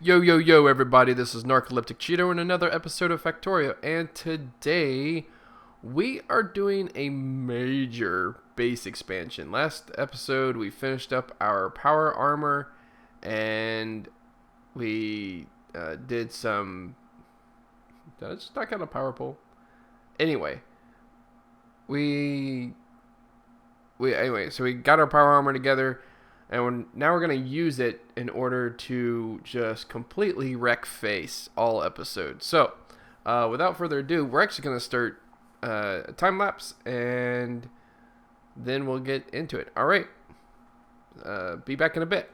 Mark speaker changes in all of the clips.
Speaker 1: Yo, yo, yo, everybody, this is Narcoleptic Cheetah in another episode of Factorio, and today we are doing a major base expansion. Last episode, we finished up our power armor, and we did some... Did I just knock out a power pole? Anyway, we... so we got our power armor together, and now we're going to use it in order to just completely wreck face all episodes. So, without further ado, we're actually going to start a time lapse, and then we'll get into it. All right. Be back in a bit.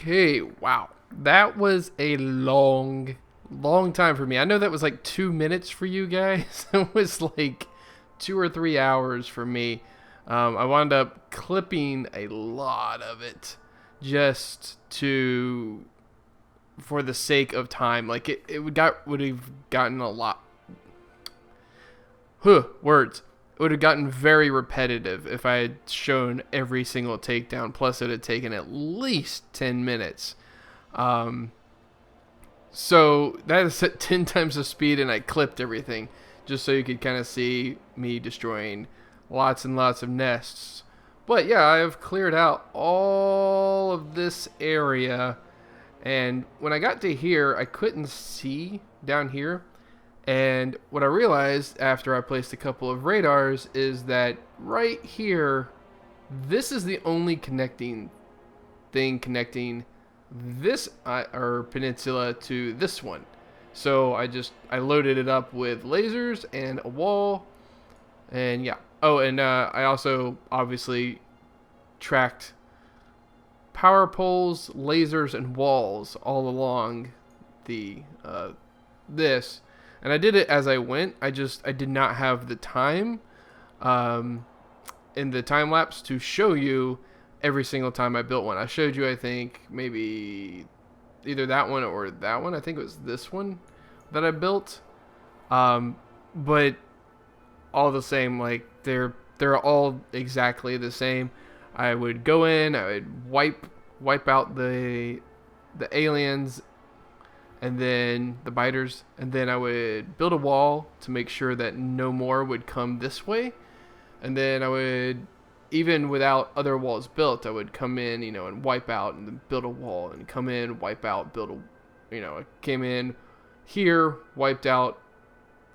Speaker 1: Okay, wow. That was a long time for me. I know that was like 2 minutes for you guys. It was like 2 or 3 hours for me. I wound up clipping a lot of it just for the sake of time. Like it would have gotten a lot. Words. It would have gotten very repetitive if I had shown every single takedown. Plus, it would have taken at least 10 minutes. So that is at 10 times the speed, and I clipped everything just so you could kind of see me destroying lots and lots of nests. But yeah, I have cleared out all of this area, and when I got to here, I couldn't see down here. And what I realized after I placed a couple of radars is that right here, this is the only connecting thing this peninsula to this one. So I loaded it up with lasers and a wall, and yeah. Oh, and I also obviously tracked power poles, lasers, and walls all along the this. And I did it as I went. I did not have the time in the time lapse to show you every single time I built one. I showed you, I think, maybe either that one or that one. I think it was this one that I built. But all the same, like they're all exactly the same. I would go in, I would wipe out the aliens, and then the biters, and then I would build a wall to make sure that no more would come this way. And then I would, even without other walls built, I would come in, and wipe out and then build a wall, and come in, wipe out, I came in here, wiped out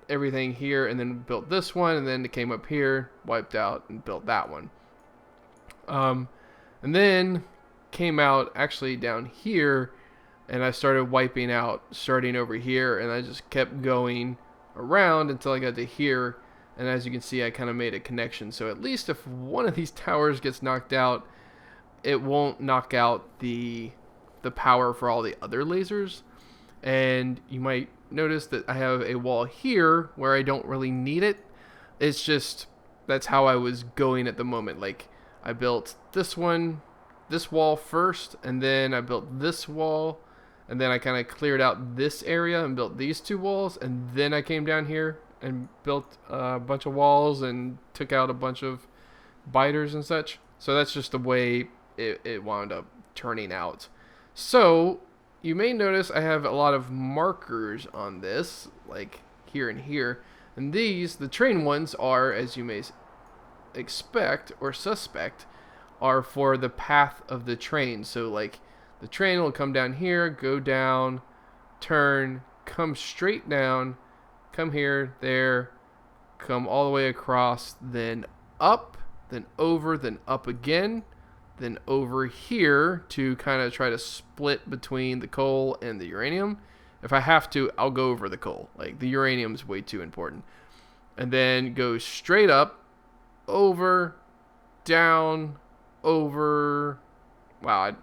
Speaker 1: everything here, and then built this one, and then it came up here, wiped out, and built that one. And then came out actually down here, and I started wiping out starting over here, and I just kept going around until I got to here. And as you can see, I kind of made a connection. So at least if one of these towers gets knocked out, it won't knock out the power for all the other lasers. And you might notice that I have a wall here where I don't really need it. It's just, that's how I was going at the moment. Like, I built this wall first, and then I built this wall. And then I kind of cleared out this area and built these two walls. And then I came down here and built a bunch of walls and took out a bunch of biters and such. So that's just the way it wound up turning out. So you may notice I have a lot of markers on this, like here and here. And these, the train ones, are, as you may expect or suspect are for the path of the train. So like the train will come down here, go down, turn, come straight down, come here, there, come all the way across, then up, then over, then up again, then over here to kind of try to split between the coal and the uranium. If I have to, I'll go over the coal. Like, the uranium's way too important. And then go straight up, over, down, over. Wow,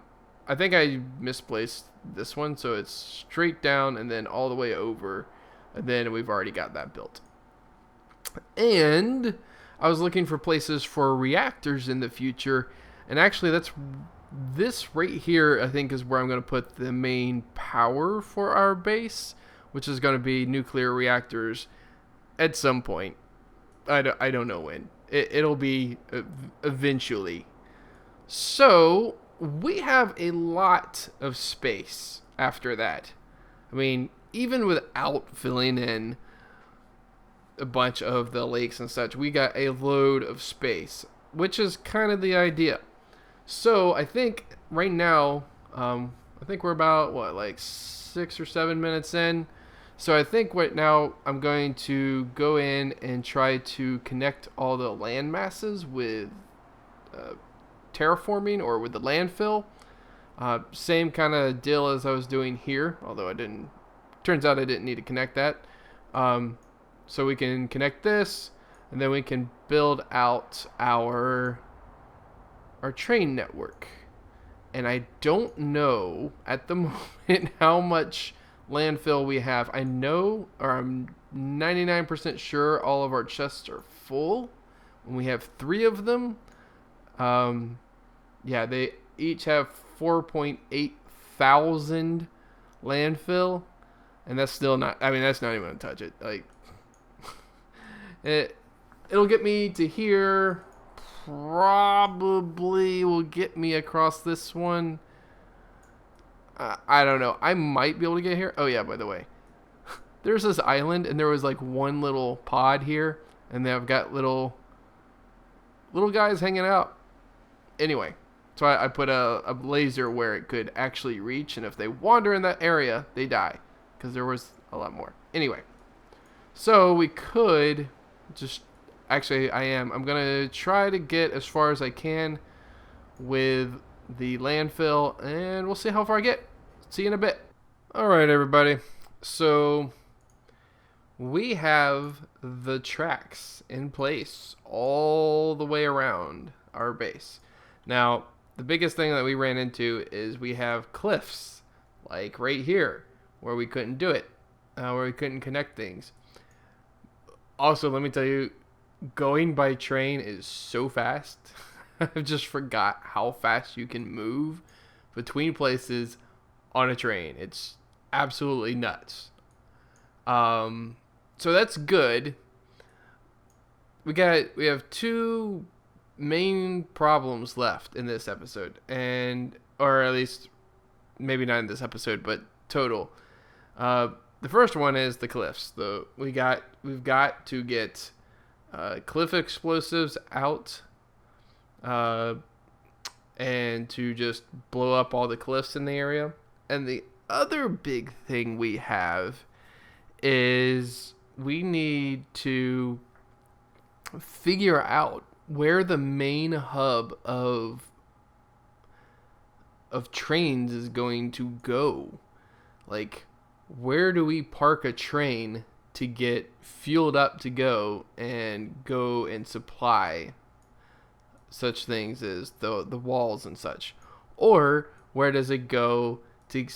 Speaker 1: I think I misplaced this one, so it's straight down and then all the way over. And then we've already got that built. And I was looking for places for reactors in the future. And actually, this right here, I think, is where I'm going to put the main power for our base, which is going to be nuclear reactors at some point. I don't know when. It'll be eventually. So we have a lot of space after that. I mean, even without filling in a bunch of the lakes and such, we got a load of space, which is kind of the idea. So I think right now, I think we're about, like 6 or 7 minutes in. So I think right now I'm going to go in and try to connect all the land masses with terraforming or with the landfill. Same kind of deal as I was doing here, although turns out I didn't need to connect that. So we can connect this, and then we can build out our train network. And I don't know at the moment how much landfill we have. I know, or I'm 99% sure all of our chests are full. And we have 3 of them. Yeah, they each have 4.8 thousand landfill. And that's still not, I mean, that's not even going to touch it. Like, it'll get me to here. Probably will get me across this one. I don't know. I might be able to get here. Oh yeah, by the way, there's this island, and there was like one little pod here, and they've got little guys hanging out. Anyway, so I put a laser where it could actually reach, and if they wander in that area, they die, because there was a lot more. Anyway, so we could just. Actually, I'm going to try to get as far as I can with the landfill, and we'll see how far I get. See you in a bit. All right, everybody. So we have the tracks in place all the way around our base. Now, the biggest thing that we ran into is we have cliffs, like right here, where we couldn't do it, where we couldn't connect things. Also, let me tell you, going by train is so fast. I just forgot how fast you can move between places on a train. It's absolutely nuts. So that's good. We have 2 main problems left in this episode, or at least maybe not in this episode, but total. The first one is the cliffs. We've got to get cliff explosives out, and to just blow up all the cliffs in the area. And the other big thing we have is we need to figure out where the main hub of trains is going to go. Like, where do we park a train to get fueled up to go and supply such things as the walls and such? Or where does it go to,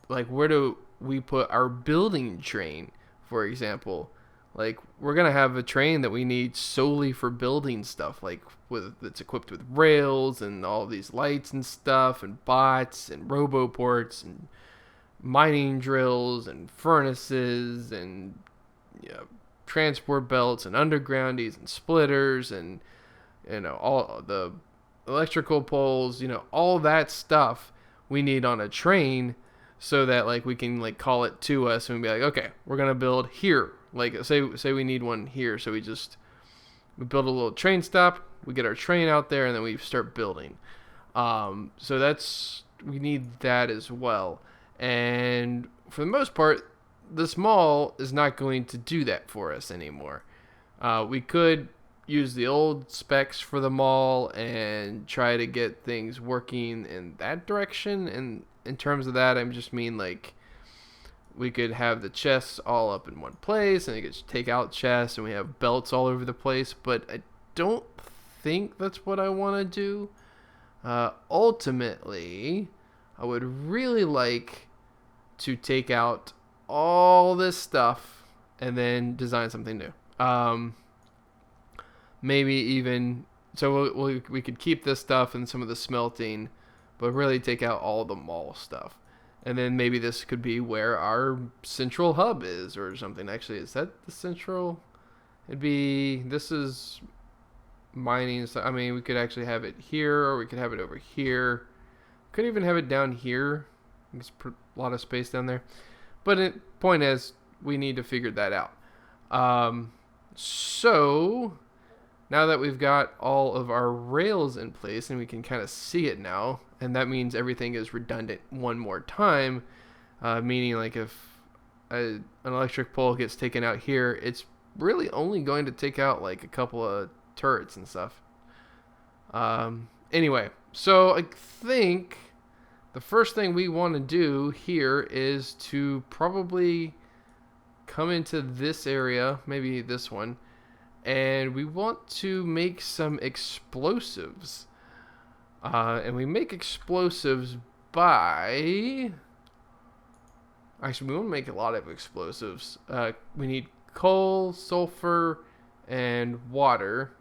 Speaker 1: like, where do we put our building train, for example? Like, we're going to have a train that we need solely for building stuff, like that's equipped with rails and all these lights and stuff, and bots and roboports and mining drills and furnaces and transport belts and undergroundies and splitters and all the electrical poles, all that stuff we need on a train, so that like we can like call it to us and be like, okay, we're gonna build here. Like say we need one here, so we just We build a little train stop. We get our train out there, and then we start building. So we need that as well. And for the most part, this mall is not going to do that for us anymore. We could use the old specs for the mall and try to get things working in that direction. And in terms of that, I just mean like we could have the chests all up in one place, and you could take out chests, and we have belts all over the place. But I don't think that's what I want to do. Ultimately, I would really like to take out all this stuff and then design something new. Maybe even so we could keep this stuff and some of the smelting, but really take out all the mall stuff. And then maybe this could be where our central hub is or something. Actually, is that the central? This is mining. I mean, we could actually have it here, or we could have it over here. Could even have it down here. There's a lot of space down there. But the point is, we need to figure that out. So now that we've got all of our rails in place and we can kind of see it now, and that means everything is redundant one more time, meaning like if an electric pole gets taken out here, it's really only going to take out like a couple of turrets and stuff. Anyway, so I think the first thing we want to do here is to probably come into this area, maybe this one, and we want to make some explosives. And we make explosives by... Actually, we want to make a lot of explosives. We need coal, sulfur, and water.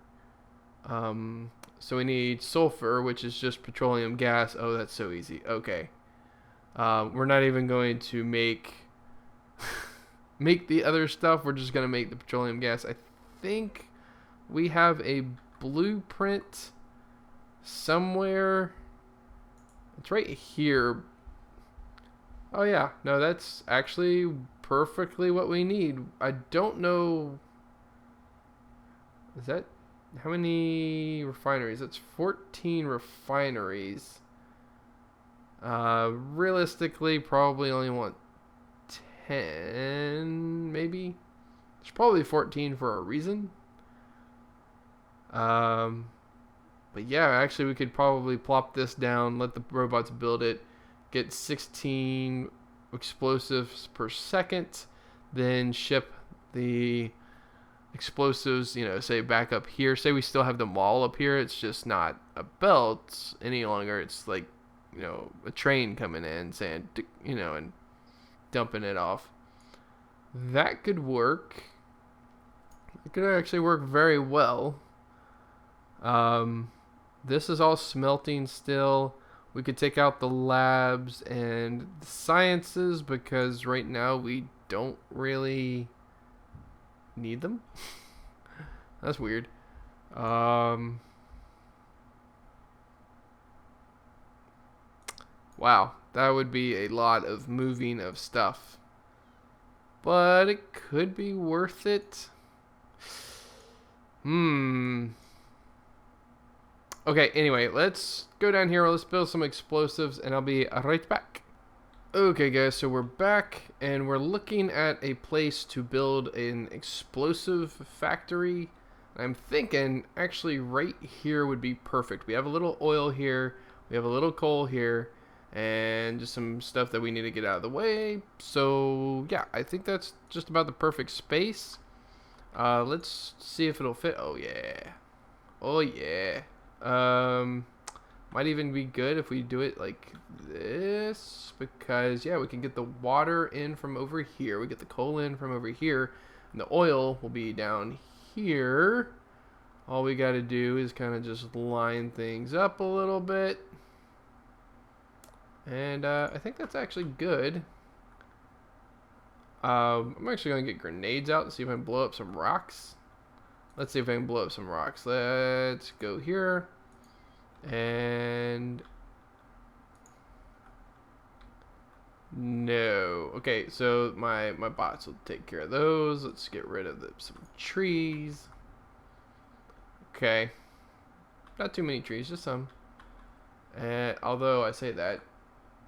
Speaker 1: So we need sulfur, which is just petroleum gas. Oh, that's so easy. Okay. We're not even going to make the other stuff. We're just going to make the petroleum gas. I think we have a blueprint somewhere. It's right here. Oh yeah, no, that's actually perfectly what we need. I don't know. Is that how many refineries? That's 14 refineries. Realistically, probably only want 10, maybe. There's probably 14 for a reason. But yeah, actually we could probably plop this down, let the robots build it, get 16 explosives per second, then ship the explosives, say back up here. Say we still have the mall up here, it's just not a belt any longer. It's like, a train coming in saying, and dumping it off. That could work. It could actually work very well. This is all smelting still. We could take out the labs and the sciences because right now we don't really need them. That's weird. Wow, that would be a lot of moving of stuff. But it could be worth it. Okay, anyway, let's go down here. Let's build some explosives, and I'll be right back. Okay, guys, so we're back, and we're looking at a place to build an explosive factory. I'm thinking, actually, right here would be perfect. We have a little oil here. We have a little coal here. And just some stuff that we need to get out of the way. So, yeah, I think that's just about the perfect space. Let's see if it'll fit. Oh, yeah. Oh, yeah. Might even be good if we do it like this, because yeah, we can get the water in from over here, we get the coal in from over here, and the oil will be down here. All we got to do is kind of just line things up a little bit, and I think that's actually good. I'm actually gonna get grenades out and see if I can blow up some rocks. Let's see if I can blow up some rocks. Let's go here. And no. Okay, so my bots will take care of those. Let's get rid of some trees. Okay. Not too many trees, just some. And although I say that,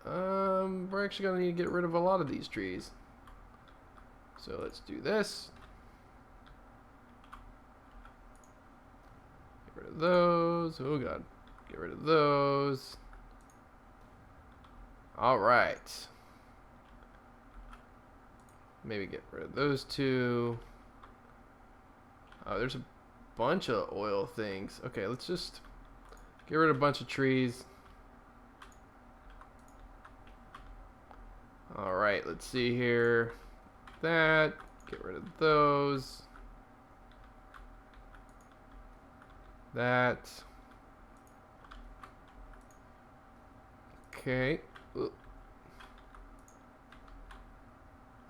Speaker 1: we're actually gonna need to get rid of a lot of these trees. So let's do this. Get rid of those. Oh god. Get rid of those. Alright. Maybe get rid of those two. Oh, there's a bunch of oil things. Okay, let's just get rid of a bunch of trees. Alright, let's see here. That. Get rid of those. That. Okay.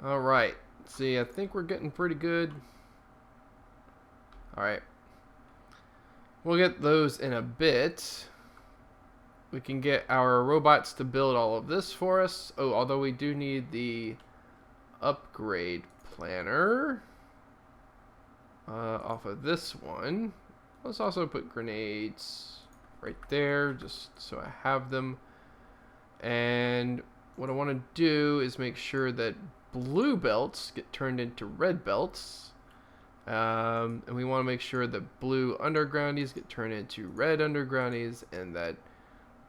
Speaker 1: Alright. See, I think we're getting pretty good. Alright. We'll get those in a bit. We can get our robots to build all of this for us. Oh, although we do need the upgrade planner off of this one. Let's also put grenades right there, just so I have them. And what I want to do is make sure that blue belts get turned into red belts. And we want to make sure that blue undergroundies get turned into red undergroundies, and that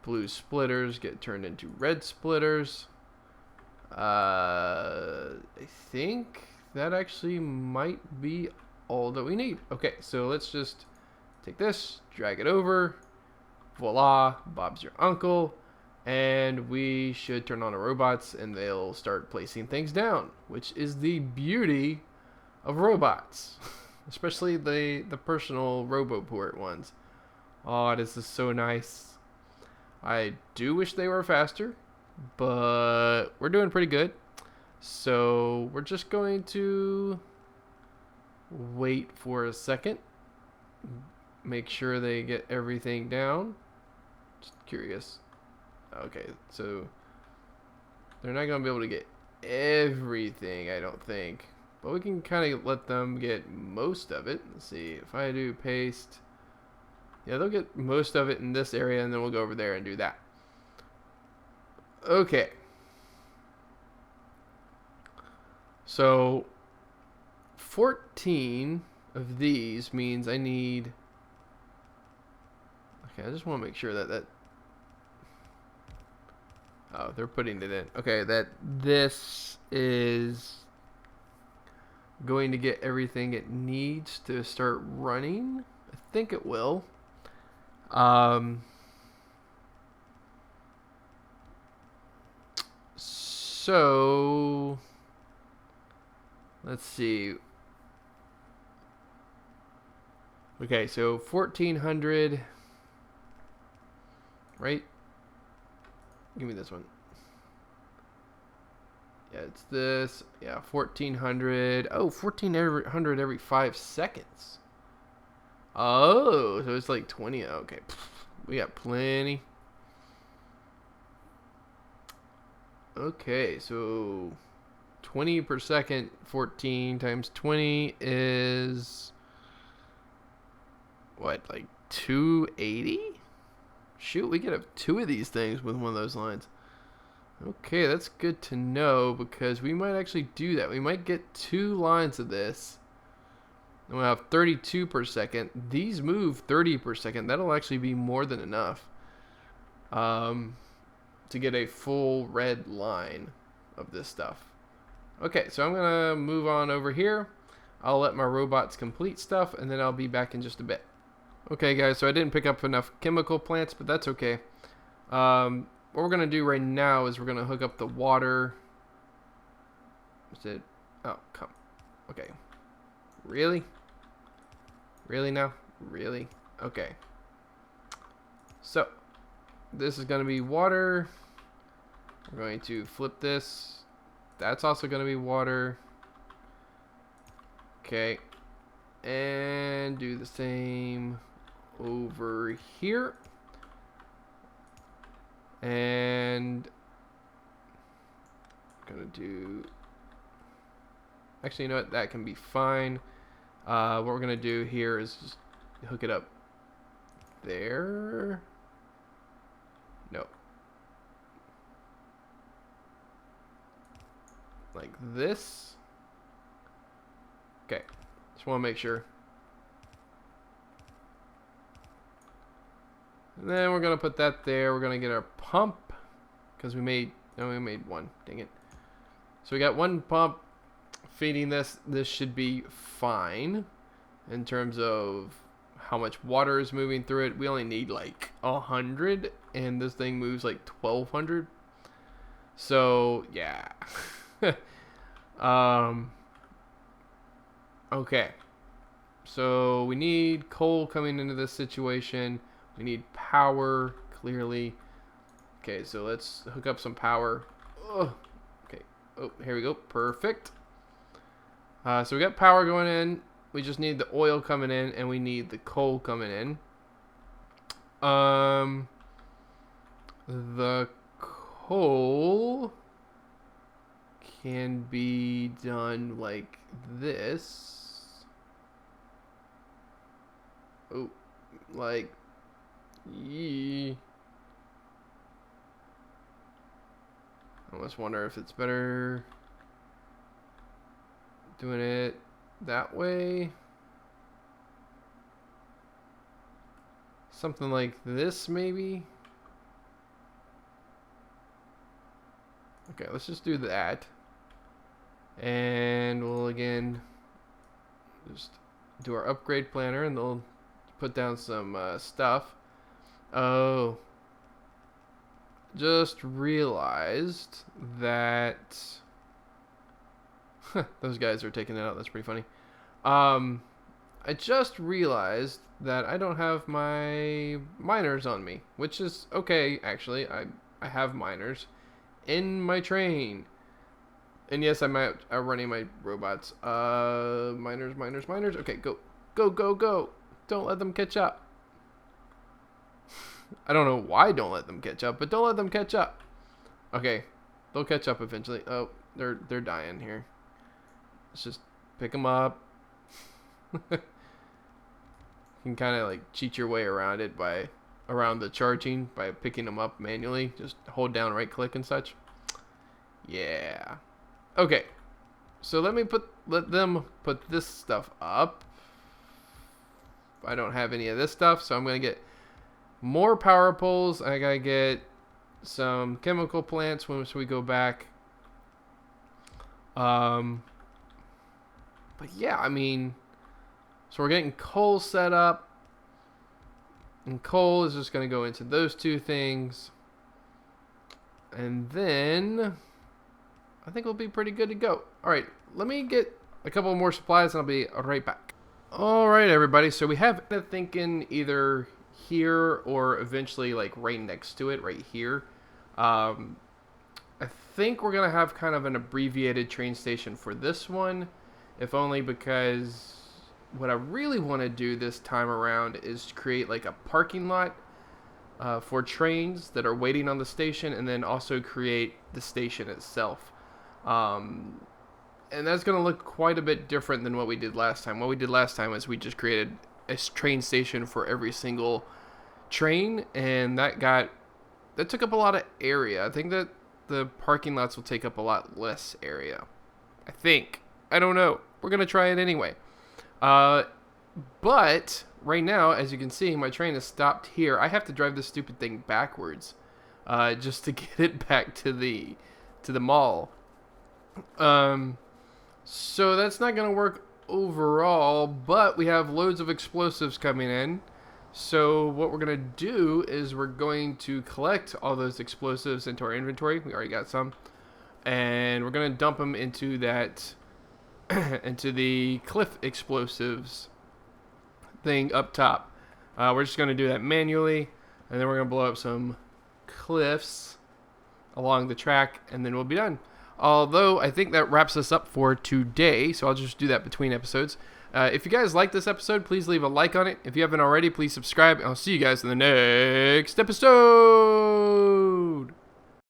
Speaker 1: blue splitters get turned into red splitters. I think that actually might be all that we need. Okay, so let's just take this, drag it over. Voila, Bob's your uncle. And we should turn on our robots and they'll start placing things down, which is the beauty of robots. Especially the personal Roboport ones. Oh, this is so nice. I do wish they were faster, but we're doing pretty good. So we're just going to wait for a second. Make sure they get everything down. Just curious. Okay, so they're not going to be able to get everything, I don't think. But we can kind of let them get most of it. Let's see, if I do paste, yeah, they'll get most of it in this area, and then we'll go over there and do that. Okay. So 14 of these means I need... Okay, I just want to make sure that oh, they're putting it in. Okay, that this is going to get everything it needs to start running. I think it will. So let's see. Okay, so 1400, right? Give me this one. Yeah, it's this. Yeah, 1400. Oh, 1400 every 5 seconds. Oh, so it's like 20. Okay, we got plenty. Okay, so 20 per second, 14 times 20 is what, like 280? Shoot, we could have 2 of these things with one of those lines. Okay, that's good to know, because we might actually do that. We might get 2 lines of this. And we'll have 32 per second. These move 30 per second. That'll actually be more than enough to get a full red line of this stuff. Okay, so I'm going to move on over here. I'll let my robots complete stuff, and then I'll be back in just a bit. Okay, guys, so I didn't pick up enough chemical plants, but that's okay. What we're going to do right now is we're going to hook up the water. Is it? Oh, come. Okay. Really? Really now? Really? Okay. So, this is going to be water. We're going to flip this. That's also going to be water. Okay. And do the same over here. And I'm gonna do, actually, you know what, that can be fine. What we're gonna do here is just hook it up there. No. Like this. Okay. Just want to make sure. And then we're going to put that there. We're going to get our pump. Because we made one. Dang it. So we got one pump feeding this. This should be fine in terms of how much water is moving through it. We only need like 100, and this thing moves like 1200. So yeah. Okay. So we need coal coming into this situation. We need power, clearly. Okay, so let's hook up some power. Ugh. Okay. Oh, here we go. Perfect. So we got power going in. We just need the oil coming in, and we need the coal coming in. The coal can be done like this. Oh, like, yee. I almost wonder if it's better doing it that way. Something like this, maybe. Okay, let's just do that. And we'll again just do our upgrade planner, and they'll put down some stuff. Oh, just realized that those guys are taking it out. That's pretty funny. I just realized that I don't have my miners on me, which is okay, actually. I have miners in my train. And yes, I'm running my robots. Miners. Okay, go. Don't let them catch up. I don't know why don't let them catch up, but don't let them catch up. Okay, they'll catch up eventually. Oh, they're dying here. Let's just pick them up. You can kind of like cheat your way around it around the charging by picking them up manually. Just hold down right click and such. Yeah. Okay. So let them put this stuff up. I don't have any of this stuff, so I'm going to get more power poles. I got to get some chemical plants once we go back. But yeah, I mean, so we're getting coal set up. And coal is just going to go into those two things. And then I think we'll be pretty good to go. All right, let me get a couple more supplies and I'll be right back. All right, everybody. So we have been thinking either here or eventually like right next to it, right here. I think we're going to have kind of an abbreviated train station for this one, if only because what I really want to do this time around is create like a parking lot for trains that are waiting on the station, and then also create the station itself. And that's going to look quite a bit different than what we did last time. What we did last time is we just created a train station for every single train, and that took up a lot of area. I think that the parking lots will take up a lot less area. I think. I don't know. We're going to try it anyway. But right now, as you can see, my train is stopped here. I have to drive this stupid thing backwards just to get it back to the mall. So that's not going to work overall, but we have loads of explosives coming in. So what we're going to do is we're going to collect all those explosives into our inventory. We already got some. And we're going to dump them into that, into the cliff explosives thing up top. We're just going to do that manually. And then we're going to blow up some cliffs along the track, and then we'll be done. Although I think that wraps us up for today, so I'll just do that between episodes. If you guys like this episode, please leave a like on it. If you haven't already, please subscribe, and I'll see you guys in the next episode.